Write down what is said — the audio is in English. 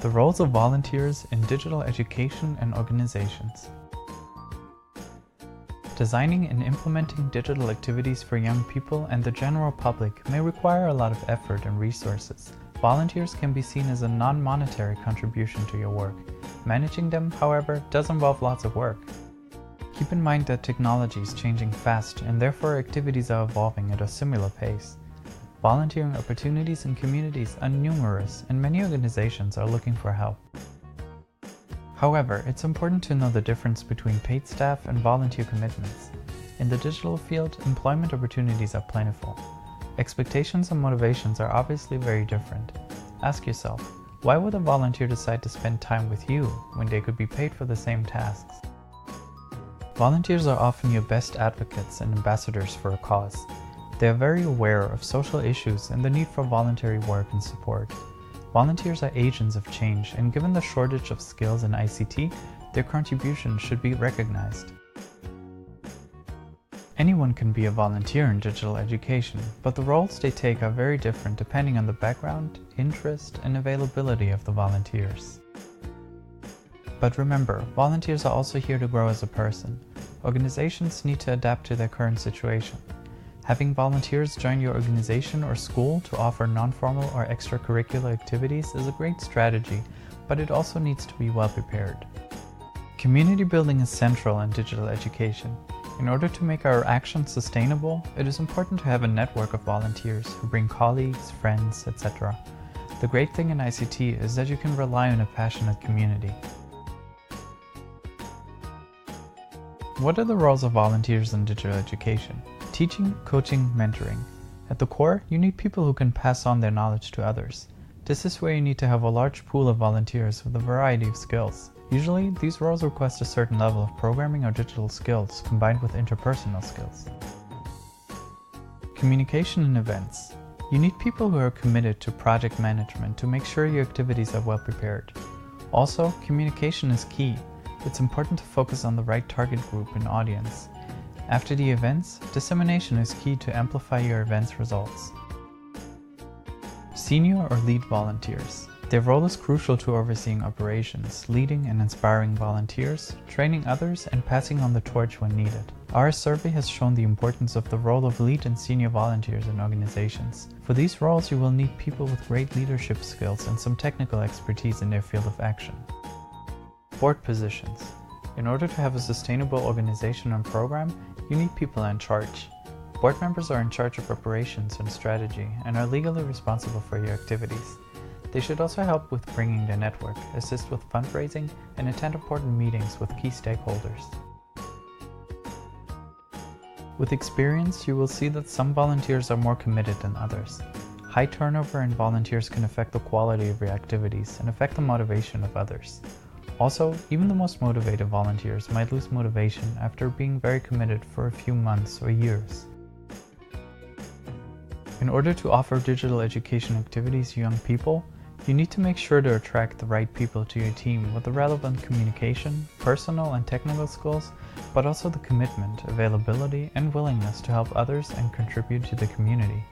The roles of volunteers in digital education and organizations. Designing and implementing digital activities for young people and the general public may require a lot of effort and resources. Volunteers can be seen as a non-monetary contribution to your work. Managing them, however, does involve lots of work. Keep in mind that technology is changing fast and therefore activities are evolving at a similar pace. Volunteering opportunities in communities are numerous and many organizations are looking for help. However, it's important to know the difference between paid staff and volunteer commitments. In the digital field, employment opportunities are plentiful. Expectations and motivations are obviously very different. Ask yourself, why would a volunteer decide to spend time with you when they could be paid for the same tasks? Volunteers are often your best advocates and ambassadors for a cause. They are very aware of social issues and the need for voluntary work and support. Volunteers are agents of change, and given the shortage of skills in ICT, their contribution should be recognized. Anyone can be a volunteer in digital education, but the roles they take are very different depending on the background, interest, and availability of the volunteers. But remember, volunteers are also here to grow as a person. Organizations need to adapt to their current situation. Having volunteers join your organization or school to offer non-formal or extracurricular activities is a great strategy, but it also needs to be well prepared. Community building is central in digital education. In order to make our actions sustainable, it is important to have a network of volunteers who bring colleagues, friends, etc. The great thing in ICT is that you can rely on a passionate community. What are the roles of volunteers in digital education? Teaching, coaching, mentoring. At the core, you need people who can pass on their knowledge to others. This is where you need to have a large pool of volunteers with a variety of skills. Usually, these roles request a certain level of programming or digital skills combined with interpersonal skills. Communication and events. You need people who are committed to project management to make sure your activities are well prepared. Also, communication is key. It's important to focus on the right target group and audience. After the events, dissemination is key to amplify your event's results. Senior or lead volunteers. Their role is crucial to overseeing operations, leading and inspiring volunteers, training others, and passing on the torch when needed. Our survey has shown the importance of the role of lead and senior volunteers in organizations. For these roles, you will need people with great leadership skills and some technical expertise in their field of action. Board positions. In order to have a sustainable organization and program, you need people in charge. Board members are in charge of operations and strategy and are legally responsible for your activities. They should also help with bringing their network, assist with fundraising, and attend important meetings with key stakeholders. With experience, you will see that some volunteers are more committed than others. High turnover in volunteers can affect the quality of your activities and affect the motivation of others. Also, even the most motivated volunteers might lose motivation after being very committed for a few months or years. In order to offer digital education activities to young people, you need to make sure to attract the right people to your team with the relevant communication, personal and technical skills, but also the commitment, availability, and willingness to help others and contribute to the community.